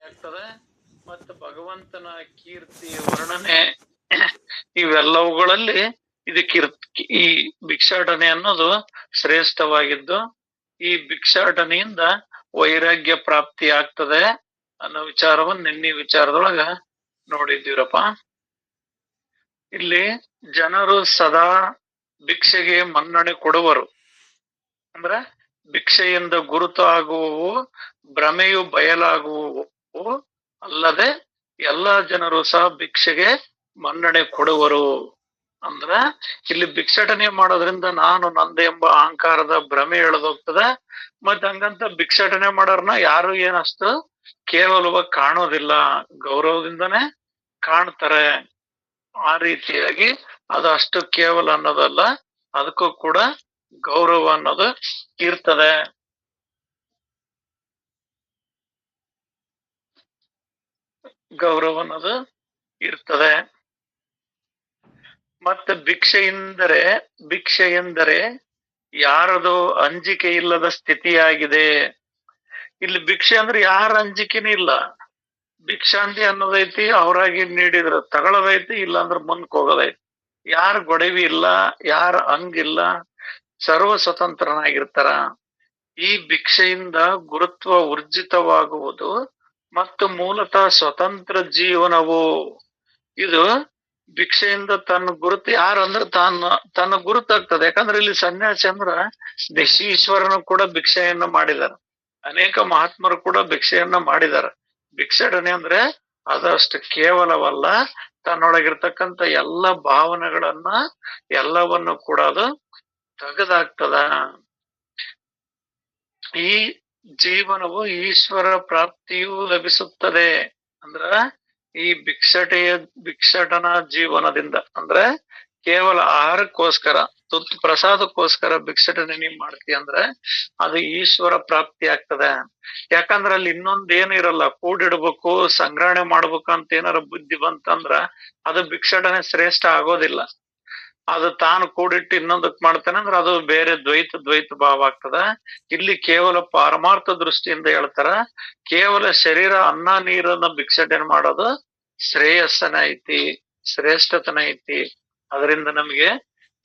ಆಗ್ತದೆ. ಮತ್ತು ಭಗವಂತನ ಕೀರ್ತಿ ವರ್ಣನೆ ಇವೆಲ್ಲವುಗಳಲ್ಲಿ ಈ ಭಿಕ್ಷಾಟನೆ ಅನ್ನೋದು ಶ್ರೇಷ್ಠವಾಗಿದ್ದು, ಈ ಭಿಕ್ಷಾಟನೆಯಿಂದ ವೈರಾಗ್ಯ ಪ್ರಾಪ್ತಿ ಆಗ್ತದೆ ಅನ್ನೋ ವಿಚಾರವನ್ನು ನಿನ್ನೆ ವಿಚಾರದೊಳಗ ನೋಡಿದ್ದೀರಪ್ಪ. ಇಲ್ಲಿ ಜನರು ಸದಾ ಭಿಕ್ಷೆಗೆ ಮನ್ನಣೆ ಕೊಡುವರು. ಅಂದ್ರ ಭಿಕ್ಷೆಯಿಂದ ಗುರುತು ಆಗುವವು, ಭ್ರಮೆಯು ಬಯಲಾಗುವವು ಅಲ್ಲದೆ ಎಲ್ಲಾ ಜನರು ಸಹ ಭಿಕ್ಷೆಗೆ ಮನ್ನಣೆ ಕೊಡುವರು. ಅಂದ್ರ ಇಲ್ಲಿ ಭಿಕ್ಷಾಟನೆ ಮಾಡೋದ್ರಿಂದ ನಾನು ನಂದೆ ಎಂಬ ಅಹಂಕಾರದ ಭ್ರಮೆ ಎಳೆದೋಗ್ತದ. ಮತ್ ಹಂಗಂತ ಭಿಕ್ಷಾಟನೆ ಮಾಡೋರ್ನ ಯಾರು ಏನಷ್ಟು ಕೇವಲವಾಗಿ ಕಾಣೋದಿಲ್ಲ, ಗೌರವದಿಂದನೇ ಕಾಣ್ತಾರೆ. ಆ ರೀತಿಯಾಗಿ ಅದು ಅಷ್ಟು ಕೇವಲ ಅನ್ನೋದಲ್ಲ, ಅದಕ್ಕೂ ಕೂಡ ಗೌರವ ಅನ್ನೋದು ಇರ್ತದೆ. ಗೌರವ ಅನ್ನೋದು ಇರ್ತದೆ. ಮತ್ತೆ ಭಿಕ್ಷೆ ಎಂದರೆ ಯಾರದು ಅಂಜಿಕೆ ಇಲ್ಲದ ಸ್ಥಿತಿಯಾಗಿದೆ. ಇಲ್ಲಿ ಭಿಕ್ಷೆ ಅಂದ್ರೆ ಯಾರ ಅಂಜಿಕೆನೂ ಇಲ್ಲ. ಭಿಕ್ಷಾಂತಿ ಅನ್ನೋದೈತಿ, ಅವ್ರಾಗಿ ನೀಡಿದ್ರ ತಗೊಳ್ಳೋದೈತಿ, ಇಲ್ಲ ಅಂದ್ರೆ ಮುಂದಕ್ಕೆ ಹೋಗೋದೈತಿ. ಯಾರ ಗೊಡವಿ ಇಲ್ಲ, ಯಾರ ಹಂಗಿಲ್ಲ, ಸರ್ವ ಸ್ವತಂತ್ರನಾಗಿರ್ತಾರ. ಈ ಭಿಕ್ಷೆಯಿಂದ ಗುರುತ್ವ ಊರ್ಜಿತವಾಗುವುದು ಮತ್ತು ಮೂಲತಃ ಸ್ವತಂತ್ರ ಜೀವನವು. ಇದು ಭಿಕ್ಷೆಯಿಂದ ತನ್ನ ಗುರುತು ಯಾರು ಅಂದ್ರೆ ತನ್ನ ಗುರುತಾಗ್ತದೆ. ಯಾಕಂದ್ರೆ ಇಲ್ಲಿ ಸನ್ಯಾಸಿ ಅಂದ್ರ ಈಶ್ವರನು ಕೂಡ ಭಿಕ್ಷೆಯನ್ನ ಮಾಡಿದಾರ, ಅನೇಕ ಮಹಾತ್ಮರು ಕೂಡ ಭಿಕ್ಷೆಯನ್ನ ಮಾಡಿದಾರ. ಭಿಕ್ಷಾಟನೆ ಅಂದ್ರೆ ಅದಷ್ಟು ಕೇವಲವಲ್ಲ, ತನ್ನೊಳಗಿರ್ತಕ್ಕಂಥ ಎಲ್ಲ ಭಾವನೆಗಳನ್ನ ಎಲ್ಲವನ್ನು ಕೂಡ ಅದು ತೆಗೆದಾಗ್ತದ. ಈ ಜೀವನವು ಈಶ್ವರ ಪ್ರಾಪ್ತಿಯೂ ಲಭಿಸುತ್ತದೆ. ಅಂದ್ರ ಈ ಭಿಕ್ಷಾಟನಾ ಜೀವನದಿಂದ ಅಂದ್ರೆ ಕೇವಲ ಆಹಾರಕ್ಕೋಸ್ಕರ, ತುತ್ತು ಪ್ರಸಾದಕ್ಕೋಸ್ಕರ ಭಿಕ್ಷಾಟನೆ ನೀವ್ ಮಾಡ್ತಿ ಅಂದ್ರೆ ಅದು ಈಶ್ವರ ಪ್ರಾಪ್ತಿ ಆಗ್ತದೆ. ಯಾಕಂದ್ರ ಅಲ್ಲಿ ಇನ್ನೊಂದ್ ಏನು ಇರಲ್ಲ, ಕೂಡಿಡ್ಬೇಕು, ಸಂಗ್ರಹಣೆ ಮಾಡ್ಬೇಕು ಅಂತ ಏನಾರ ಬುದ್ಧಿ ಬಂತಂದ್ರ ಅದು ಭಿಕ್ಷಾಟನೆ ಶ್ರೇಷ್ಠ ಆಗೋದಿಲ್ಲ. ಅದು ತಾನು ಕೂಡಿಟ್ಟು ಇನ್ನೊಂದಕ್ ಮಾಡ್ತಾನೆ ಅಂದ್ರೆ ಅದು ಬೇರೆ ದ್ವೈತ ಭಾವ ಆಗ್ತದ. ಇಲ್ಲಿ ಕೇವಲ ಪಾರಮಾರ್ಥ ದೃಷ್ಟಿಯಿಂದ ಹೇಳ್ತಾರ, ಕೇವಲ ಶರೀರ ಅನ್ನ ನೀರನ್ನ ಭಿಕ್ಷಾಟನೆ ಮಾಡೋದು ಶ್ರೇಯಸ್ಸನ ಐತಿ, ಶ್ರೇಷ್ಠತನ ಐತಿ. ಅದರಿಂದ ನಮ್ಗೆ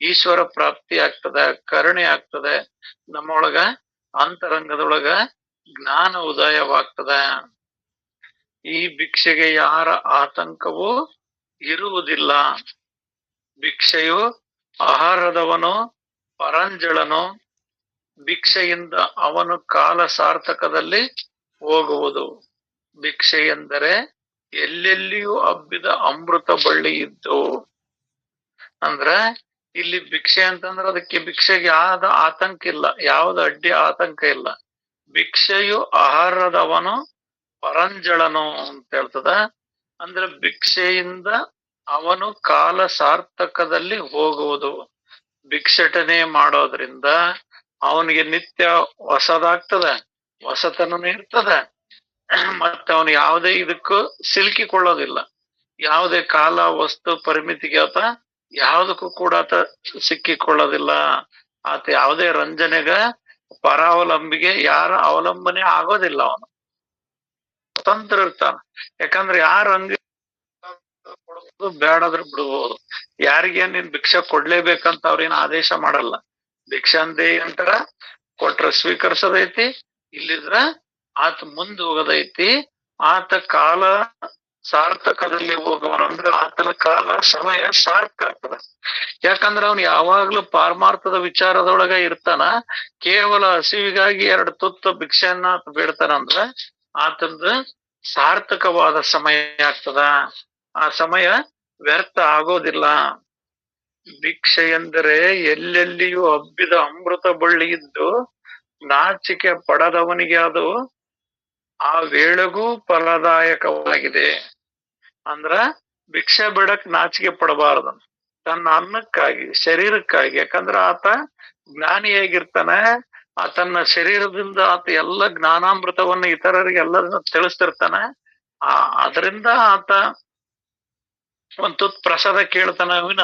ಈಶ್ವರ ಪ್ರಾಪ್ತಿ ಆಗ್ತದೆ, ಕರುಣೆ ಆಗ್ತದೆ, ನಮ್ಮೊಳಗ ಅಂತರಂಗದೊಳಗ ಜ್ಞಾನ ಉದಯವಾಗ್ತದೆ. ಈ ಭಿಕ್ಷೆಗೆ ಯಾರ ಆತಂಕವೂ ಇರುವುದಿಲ್ಲ. ಭಿಕ್ಷೆಯು ಆಹಾರದವನು ಪರಂಜಳನು, ಭಿಕ್ಷೆಯಿಂದ ಅವನು ಕಾಲ ಸಾರ್ಥಕದಲ್ಲಿ ಹೋಗುವುದು. ಭಿಕ್ಷೆ ಎಂದರೆ ಎಲ್ಲೆಲ್ಲಿಯೂ ಹಬ್ಬಿದ ಅಮೃತ ಬಳ್ಳಿ ಇದ್ದು. ಅಂದ್ರ ಇಲ್ಲಿ ಭಿಕ್ಷೆ ಅಂತಂದ್ರೆ ಅದಕ್ಕೆ ಭಿಕ್ಷೆಗೆ ಯಾವ್ದ ಆತಂಕ ಇಲ್ಲ, ಯಾವ್ದು ಅಡ್ಡಿ ಆತಂಕ ಇಲ್ಲ. ಭಿಕ್ಷೆಯು ಆಹಾರದವನು ಪರಂಜಳನು ಅಂತ ಹೇಳ್ತದ. ಅಂದ್ರೆ ಭಿಕ್ಷೆಯಿಂದ ಅವನು ಕಾಲ ಸಾರ್ಥಕದಲ್ಲಿ ಹೋಗುವುದು. ಭಿಕ್ಷಾಟನೆ ಮಾಡೋದ್ರಿಂದ ಅವನಿಗೆ ನಿತ್ಯ ಹೊಸದಾಗ್ತದೆ, ಹೊಸತನೂ ಇರ್ತದೆ. ಮತ್ತೆ ಅವನು ಯಾವುದೇ ಇದಕ್ಕೂ ಸಿಲುಕಿಕೊಳ್ಳೋದಿಲ್ಲ. ಯಾವುದೇ ಕಾಲ ವಸ್ತು ಪರಿಮಿತಿಗೆ ಆತ ಯಾವುದಕ್ಕೂ ಕೂಡ ಆತ ಸಿಕ್ಕಿಕೊಳ್ಳೋದಿಲ್ಲ. ಆತ ಯಾವುದೇ ರಂಜನೆಗ ಪರಾವಲಂಬಿಗೆ ಯಾರ ಅವಲಂಬನೆ ಆಗೋದಿಲ್ಲ. ಅವನು ಸ್ವತಂತ್ರ ಇರ್ತಾನ. ಯಾಕಂದ್ರೆ ಯಾರು ಹಂಗ ಕೊಡ್ಬೋದು, ಬೇಡಾದ್ರೂ ಬಿಡ್ಬೋದು. ಯಾರಿಗೇನ್ ನೀನ್ ಭಿಕ್ಷೆ ಕೊಡ್ಲೇಬೇಕಂತ ಅವ್ರೇನ್ ಆದೇಶ ಮಾಡಲ್ಲ. ಭಿಕ್ಷಾಂತಿ ಅಂತಾರ, ಕೊಟ್ರ ಸ್ವೀಕರಿಸೋದೈತಿ, ಇಲ್ಲಿದ್ರ ಆತ ಮುಂದ್ ಹೋಗೋದೈತಿ. ಆತ ಕಾಲ ಸಾರ್ಥಕದಲ್ಲಿ ಹೋಗುವನು. ಅಂದ್ರೆ ಆತನ ಕಾಲ ಸಮಯ ಸಾರ್ಥಕ ಆಗ್ತದ. ಯಾಕಂದ್ರ ಅವ್ನು ಯಾವಾಗ್ಲೂ ಪಾರಮಾರ್ಥದ ವಿಚಾರದೊಳಗ ಇರ್ತಾನ. ಕೇವಲ ಹಸಿವಿಗಾಗಿ 2 ತುತ್ತು ಭಿಕ್ಷೆಯನ್ನ ಬೇಡ್ತಾನಂದ್ರ ಆತಂದ ಸಾರ್ಥಕವಾದ ಸಮಯ ಆಗ್ತದ. ಆ ಸಮಯ ವ್ಯರ್ಥ ಆಗೋದಿಲ್ಲ. ಭಿಕ್ಷೆ ಎಂದರೆ ಎಲ್ಲೆಲ್ಲಿಯೂ ಹಬ್ಬಿದ ಅಮೃತ ಬಳ್ಳಿ ಇದ್ದು ನಾಚಿಕೆ ಪಡದವನಿಗೆ ಅದು ಆ ವೇಳೆಗೂ ಫಲದಾಯಕವಾಗಿದೆ. ಅಂದ್ರ ಭಿಕ್ಷೆ ಬಿಡಕ್ ನಾಚಿಕೆ ಪಡಬಾರದು, ತನ್ನ ಅನ್ನಕ್ಕಾಗಿ, ಶರೀರಕ್ಕಾಗಿ. ಯಾಕಂದ್ರ ಆತ ಜ್ಞಾನಿಯಾಗಿರ್ತಾನೆ. ತನ್ನ ಶರೀರದಿಂದ ಆತ ಎಲ್ಲ ಜ್ಞಾನಾಮೃತವನ್ನ ಇತರರಿಗೆ ಎಲ್ಲರನ್ನ ತಿಳಿಸ್ತಿರ್ತಾನೆ. ಅದರಿಂದ ಆತ ಒಂದ್ ತುತ್ ಪ್ರಸಾದ ಕೇಳ್ತಾನ ವಿನ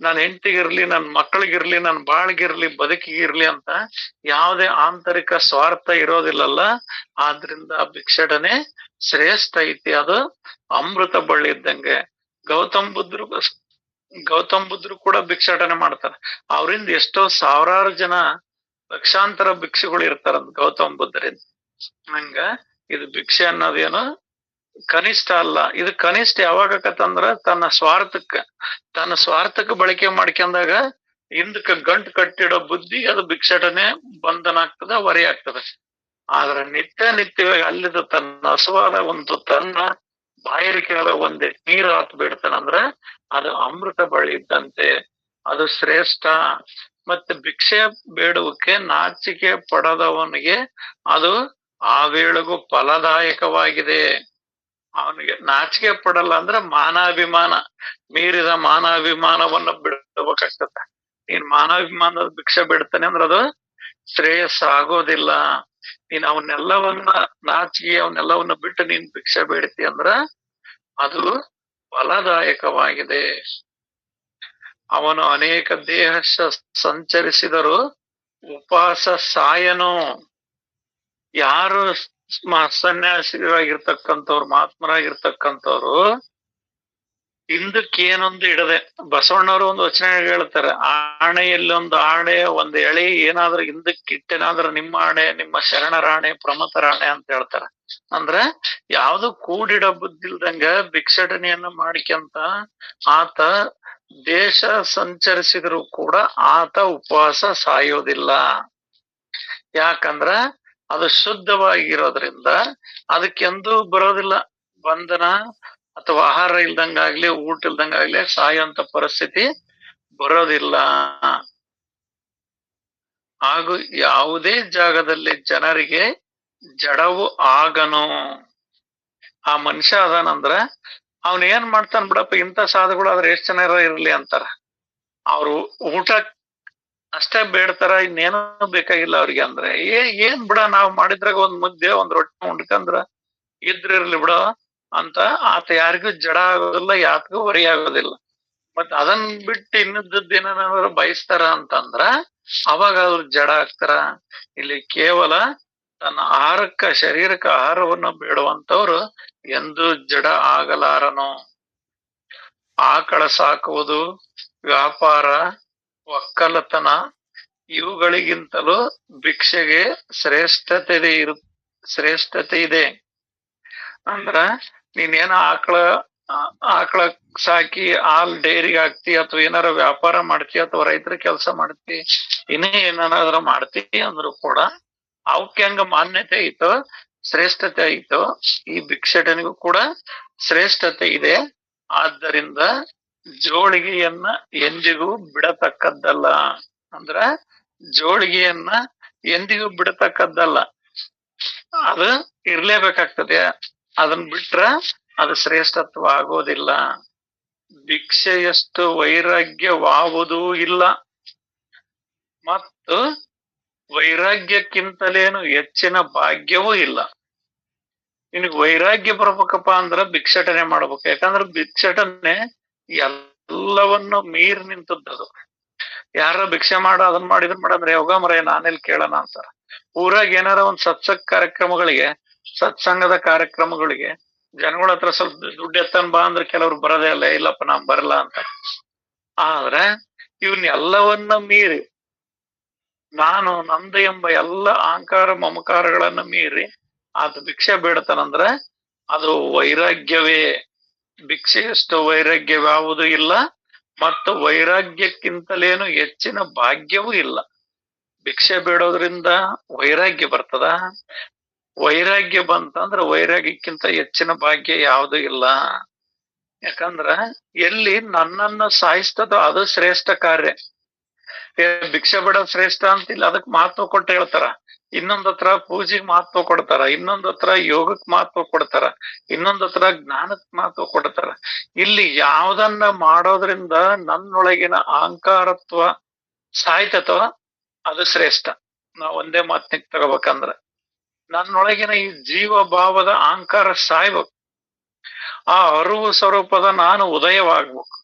ನನ್ ಹೆಂಡತಿಗಿರ್ಲಿ, ನನ್ ಮಕ್ಕಳಿಗಿರ್ಲಿ, ನನ್ ಬಾಳ್ಗಿರ್ಲಿ, ಬದುಕಿಗಿರ್ಲಿ ಅಂತ ಯಾವುದೇ ಆಂತರಿಕ ಸ್ವಾರ್ಥ ಇರೋದಿಲ್ಲಲ್ಲ. ಆದ್ರಿಂದ ಭಿಕ್ಷಟನೆ ಶ್ರೇಷ್ಠ ಐತಿ. ಅದು ಅಮೃತ ಬಳ್ಳಿ ಇದ್ದಂಗೆ. ಗೌತಮ್ ಬುದ್ಧರು ಗೌತಮ್ ಬುದ್ಧರು ಕೂಡ ಭಿಕ್ಷಾಟನೆ ಮಾಡ್ತಾರೆ. ಅವರಿಂದ ಎಷ್ಟೋ ಸಾವಿರಾರು ಜನ, ಲಕ್ಷಾಂತರ ಭಿಕ್ಷುಗಳು ಇರ್ತಾರಂತ ಗೌತಮ್ ಬುದ್ಧರಿಂದ. ಹಂಗ ಇದು ಭಿಕ್ಷೆ ಅನ್ನೋದೇನು ಕನಿಷ್ಠ ಅಲ್ಲ. ಇದು ಕನಿಷ್ಠ ಯಾವಾಗ ಆಕತ್ತಂದ್ರ ತನ್ನ ಸ್ವಾರ್ಥಕ್ಕೆ ಬಳಕೆ ಮಾಡ್ಕೊಂಡಾಗ ಹಿಂದಕ್ಕೆ ಗಂಟು ಕಟ್ಟಿಡೋ ಬುದ್ಧಿ ಅದು ಭಿಕ್ಷಾಟನೆ ಬಂಧನ ಆಗ್ತದ, ಹೊರೆ ಆಗ್ತದೆ. ಆದ್ರೆ ನಿತ್ಯವಾಗಿ ಅಲ್ಲಿದ್ದು ತನ್ನ ಹಸುವಾದ ಒಂದು ತನ್ನ ಬಾಯಾರಿಕೆಯಾದ ಒಂದೇ ನೀರು ಹಾಕಿ ಬಿಡ್ತಾನಂದ್ರ ಅದು ಅಮೃತ ಬಳ್ಳಿ ಇದ್ದಂತೆ. ಅದು ಶ್ರೇಷ್ಠ. ಮತ್ತೆ ಭಿಕ್ಷೆ ಬೇಡುವಕ್ಕೆ ನಾಚಿಕೆ ಪಡದವನಿಗೆ ಅದು ಆ ವೇಳೆಗೂ ಫಲದಾಯಕವಾಗಿದೆ. ಅವನಿಗೆ ನಾಚಿಕೆ ಪಡಲ್ಲ ಅಂದ್ರೆ ಮಾನಾಭಿಮಾನ ಮೀರಿದ ಮಾನಾಭಿಮಾನವನ್ನ ಬಿಡಬೇಕಾಗ್ತದೆ. ನೀನ್ ಮಾನಾಭಿಮಾನದ ಭಿಕ್ಷೆ ಬಿಡ್ತಾನೆ ಅಂದ್ರೆ ಅದು ಶ್ರೇಯಸ್ಸ ಆಗೋದಿಲ್ಲ. ನೀನ್ ಅವನ್ನೆಲ್ಲವನ್ನ ನಾಚಿಕೆ ಅವನ್ನೆಲ್ಲವನ್ನ ಬಿಟ್ಟು ನೀನ್ ಭಿಕ್ಷೆ ಬೇಡ್ತಿ ಅಂದ್ರ ಅದು ಫಲದಾಯಕವಾಗಿದೆ. ಅವನು ಅನೇಕ ದೇಹ ಸಂಚರಿಸಿದರು ಉಪವಾಸ ಸಾಯನು. ಯಾರು ಸನ್ಯಾಸಿಗಳಾಗಿರ್ತಕ್ಕಂಥವ್ರು, ಮಹಾತ್ಮರಾಗಿರ್ತಕ್ಕಂಥವ್ರು ಹಿಂದಕ್ಕೆ ಏನೊಂದು ಇಡದೆ, ಬಸವಣ್ಣವರು ಒಂದು ವಚನ ಹೇಳ್ತಾರೆ, ಆಣೆಯಲ್ಲಿ ಒಂದು ಆಣೆ, ಒಂದು ಎಳೆ ಏನಾದ್ರೂ ಹಿಂದಕ್ಕೆ ಇಟ್ಟೇನಾದ್ರೂ ನಿಮ್ಮ ಆಣೆ, ನಿಮ್ಮ ಶರಣರ ಆಣೆ, ಪ್ರಮಥರ ಆಣೆ ಅಂತ ಹೇಳ್ತಾರೆ. ಅಂದ್ರೆ ಯಾವ್ದು ಕೂಡಿಡ ಬುದ್ಧಿಲ್ದಂಗ ಭಿಕ್ಷಟನೆಯನ್ನ ಮಾಡಿಕ್ಯಂತ ಆತ ದೇಶ ಸಂಚರಿಸಿದ್ರು ಕೂಡ ಆತ ಉಪವಾಸ ಸಾಯೋದಿಲ್ಲ. ಯಾಕಂದ್ರ ಅದು ಶುದ್ಧವಾಗಿರೋದ್ರಿಂದ ಅದಕ್ಕೆಂದೂ ಬರೋದಿಲ್ಲ ಬಂಧನ, ಅಥವಾ ಆಹಾರ ಇಲ್ದಂಗಾಗ್ಲಿ, ಊಟ ಇಲ್ದಂಗಾಗ್ಲಿ ಸಾಯುವಂತ ಪರಿಸ್ಥಿತಿ ಬರೋದಿಲ್ಲ. ಹಾಗೂ ಯಾವುದೇ ಜಾಗದಲ್ಲಿ ಜನರಿಗೆ ಜಡವು ಆಗನು. ಆ ಮನುಷ್ಯ ಅದಾನಂದ್ರ ಅವನ್ ಏನ್ ಮಾಡ್ತಾನ ಬಿಡಪ್ಪ, ಇಂಥ ಸಾಧುಗಳು ಆದ್ರೆ ಎಷ್ಟ್ ಜನ ಇರ್ಲಿ ಅಂತಾರ. ಅವ್ರು ಊಟ ಅಷ್ಟೇ ಬೇಡ್ತಾರ, ಇನ್ನೇನು ಬೇಕಾಗಿಲ್ಲ ಅವ್ರಿಗೆ. ಅಂದ್ರೆ ಏನ್ ಬಿಡ, ನಾವ್ ಮಾಡಿದ್ರಾಗ ಒಂದ್ ಮುದ್ದೆ ಒಂದ್ ರೊಟ್ಟಿ ಉಂಡ್ಕಂದ್ರ ಇದ್ರಿರ್ಲಿ ಬಿಡ ಅಂತ ಆತ ಯಾರಿಗೂ ಜಡ ಆಗೋದಿಲ್ಲ, ಯಾತಗೂ ಹೊರೆ ಆಗೋದಿಲ್ಲ. ಮತ್ ಅದನ್ ಬಿಟ್ಟು ಇನ್ನದ್ದೇನಾದ್ರು ಬಯಸ್ತಾರ ಅಂತಂದ್ರ ಅವಾಗ ಅವ್ರು ಜಡ ಆಗ್ತಾರ. ಇಲ್ಲಿ ಕೇವಲ ತನ್ನ ಶರೀರಕ್ಕೆ ಆಹಾರವನ್ನು ಬೇಡುವಂತವ್ರು ಎಂದೂ ಜಡ ಆಗಲಾರನು. ಆಕಳ ಸಾಕುವುದು, ವ್ಯಾಪಾರ, ಒಕ್ಕಲತನ ಇವುಗಳಿಗಿಂತಲೂ ಭಿಕ್ಷೆಗೆ ಶ್ರೇಷ್ಠತೆ ಇದೆ. ಅಂದ್ರ ನೀನೇನ ಆಕಳ ಸಾಕಿ ಹಾಲ್ ಡೈರಿಗೆ ಹಾಕ್ತಿ, ಅಥವಾ ಏನಾರ ವ್ಯಾಪಾರ ಮಾಡ್ತಿ, ಅಥವಾ ರೈತರ ಕೆಲಸ ಮಾಡ್ತಿ, ಏನಾದ್ರು ಮಾಡ್ತಿ ಅಂದ್ರು ಕೂಡ ಅವಕ್ಕೆ ಹಂಗ ಮಾನ್ಯತೆ ಐತೋ, ಶ್ರೇಷ್ಠತೆ ಐತೋ, ಈ ಭಿಕ್ಷಟನಿಗೂ ಕೂಡ ಶ್ರೇಷ್ಠತೆ ಇದೆ. ಆದ್ದರಿಂದ ಜೋಳಿಗೆಯನ್ನ ಎಂದಿಗೂ ಬಿಡತಕ್ಕದ್ದಲ್ಲ. ಅಂದ್ರ ಜೋಳಿಗೆಯನ್ನ ಎಂದಿಗೂ ಬಿಡತಕ್ಕದ್ದಲ್ಲ, ಅದು ಇರ್ಲೇಬೇಕಾಗ್ತದೆ. ಅದನ್ನ ಬಿಟ್ರ ಅದು ಶ್ರೇಷ್ಠತ್ವ ಆಗೋದಿಲ್ಲ. ಭಿಕ್ಷೆಯಷ್ಟು ವೈರಾಗ್ಯವಾವುದೂ ಇಲ್ಲ, ಮತ್ತು ವೈರಾಗ್ಯಕ್ಕಿಂತಲೇನು ಹೆಚ್ಚಿನ ಭಾಗ್ಯವೂ ಇಲ್ಲ. ನಿನಗ್ ವೈರಾಗ್ಯ ಬರ್ಬೇಕಪ್ಪ ಅಂದ್ರ ಭಿಕ್ಷಟನೆ ಮಾಡ್ಬೇಕು. ಯಾಕಂದ್ರ ಭಿಕ್ಷಟನೆ ಎಲ್ಲವನ್ನು ಮೀರಿ ನಿಂತದ್ದು. ಯಾರ ಭಿಕ್ಷೆ ಅದನ್ ಮಾಡಿ ಇದನ್ ಮಾಡಂದ್ರೆ ಯೋಗ ಮರ ನಾನೆಲ್ಲಿ ಕೇಳೋಣ ಅಂತಾರ. ಊರಾಗ ಏನಾರ ಒಂದ್ ಸತ್ಸಂಗದ ಕಾರ್ಯಕ್ರಮಗಳಿಗೆ ಜನಗಳ ಹತ್ರ ಸ್ವಲ್ಪ ದುಡ್ಡು ಎತ್ತನ್ ಬಾ ಅಂದ್ರೆ ಕೆಲವ್ರು ಬರೋದೇ ಇಲ್ಲ, ಇಲ್ಲಪ್ಪ ನಾನ್ ಬರಲ್ಲ ಅಂತ. ಆದ್ರೆ ಎಲ್ಲವನ್ನ ಮೀರಿ, ನಾನು ನಂದು ಎಂಬ ಎಲ್ಲ ಅಹಂಕಾರ ಮಮಕಾರಗಳನ್ನ ಮೀರಿ ಆತ ಭಿಕ್ಷೆ ಬೇಡತಾನಂದ್ರ ಅದು ವೈರಾಗ್ಯವೇ. ಭಿಕ್ಷೆಯಷ್ಟು ವೈರಾಗ್ಯವ್ಯಾವುದೂ ಇಲ್ಲ, ಮತ್ತು ವೈರಾಗ್ಯಕ್ಕಿಂತಲೇನು ಹೆಚ್ಚಿನ ಭಾಗ್ಯವೂ ಇಲ್ಲ. ಭಿಕ್ಷೆ ಬೇಡೋದ್ರಿಂದ ವೈರಾಗ್ಯ ಬರ್ತದ. ವೈರಾಗ್ಯ ಬಂತಂದ್ರ ವೈರಾಗ್ಯಕ್ಕಿಂತ ಹೆಚ್ಚಿನ ಭಾಗ್ಯ ಯಾವುದು ಇಲ್ಲ. ಯಾಕಂದ್ರ ಎಲ್ಲಿ ನನ್ನನ್ನು ಸಾಯಿಸ್ತದೋ ಅದು ಶ್ರೇಷ್ಠ ಕಾರ್ಯ. ಭಿಕ್ಷೆ ಬಿಡೋದ್ ಶ್ರೇಷ್ಠ ಅಂತಿಲ್ಲ, ಅದಕ್ ಮಹತ್ವ ಕೊಟ್ಟು ಹೇಳ್ತಾರ. ಇನ್ನೊಂದತ್ರ ಪೂಜೆಗೆ ಮಹತ್ವ ಕೊಡ್ತಾರ, ಇನ್ನೊಂದತ್ರ ಯೋಗಕ್ ಮಹತ್ವ ಕೊಡ್ತಾರ, ಇನ್ನೊಂದತ್ರ ಜ್ಞಾನಕ್ ಮಹತ್ವ ಕೊಡ್ತಾರ. ಇಲ್ಲಿ ಯಾವ್ದನ್ನ ಮಾಡೋದ್ರಿಂದ ನನ್ನೊಳಗಿನ ಅಹಂಕಾರತ್ವ ಸಾಯ್ತತೋ ಅದು ಶ್ರೇಷ್ಠ. ನಾವ್ ಒಂದೇ ಮಾತನಿಗೆ ತಗೋಬೇಕಂದ್ರ ನನ್ನೊಳಗಿನ ಈ ಜೀವ ಭಾವದ ಅಹಂಕಾರ ಸಾಯ್ಬೇಕು. ಆ ಅರಿವು ಸ್ವರೂಪದ ನಾನು ಉದಯವಾಗ್ಬೇಕು.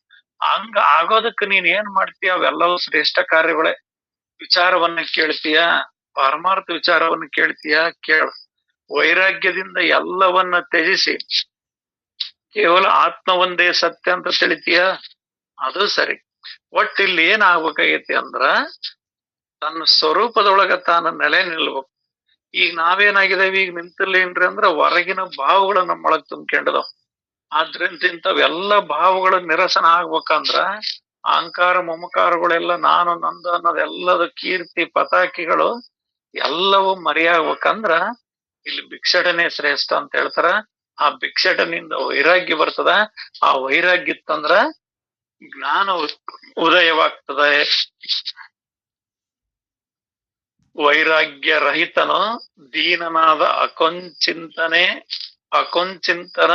ಹಂಗ ಆಗೋದಕ್ಕೆ ನೀನ್ ಏನ್ ಮಾಡ್ತೀಯ? ಅವೆಲ್ಲವೂ ಶ್ರೇಷ್ಠ ಕಾರ್ಯಗಳೇ. ವಿಚಾರವನ್ನ ಕೇಳ್ತೀಯ, ಪಾರಮಾರ್ಥ ವಿಚಾರವನ್ನು ಕೇಳ್ತೀಯ, ಕೇಳು. ವೈರಾಗ್ಯದಿಂದ ಎಲ್ಲವನ್ನ ತ್ಯಜಿಸಿ ಕೇವಲ ಆತ್ಮ ಒಂದೇ ಸತ್ಯ ಅಂತ ತಿಳಿತೀಯ, ಅದು ಸರಿ. ಒಟ್ಟು ಇಲ್ಲಿ ಏನ್ ಆಗ್ಬೇಕಾಗೈತಿ ಅಂದ್ರ ತನ್ನ ಸ್ವರೂಪದೊಳಗ ತಾನು ನೆಲೆ ನಿಲ್ಬೇಕು. ಈಗ ನಾವೇನಾಗಿದ್ದೇವೆ, ಈಗ ನಿಂತಿರ್ಲೇನ್ರಿ ಅಂದ್ರ ಹೊರಗಿನ ಭಾವಗಳು ನಮ್ಮೊಳಗ್ ತುಂಬ್ಕೊಂಡದವ್. ಆದ್ರಿಂದ ಇಂಥವೆಲ್ಲ ಭಾವಗಳ ನಿರಸನ ಆಗ್ಬೇಕಂದ್ರ ಅಹಂಕಾರ ಮಮಕಾರಗಳೆಲ್ಲ ನಾನು ನಂದು ಅನ್ನೋದೆಲ್ಲದ ಕೀರ್ತಿ ಪತಾಕಿಗಳು ಎಲ್ಲವೂ ಮರೆಯಾಗ್ಬೇಕಂದ್ರ ಇಲ್ಲಿ ಭಿಕ್ಷಟನೆ ಶ್ರೇಷ್ಠ ಅಂತ ಹೇಳ್ತಾರ. ಆ ಭಿಕ್ಷಟನಿಂದ ವೈರಾಗ್ಯ ಬರ್ತದ. ಆ ವೈರಾಗ್ಯ ಇತ್ತಂದ್ರ ಜ್ಞಾನ ಉದಯವಾಗ್ತದೆ. ವೈರಾಗ್ಯ ರಹಿತನು ದೀನನಾದ ಅಕೊಂಚಿಂತನ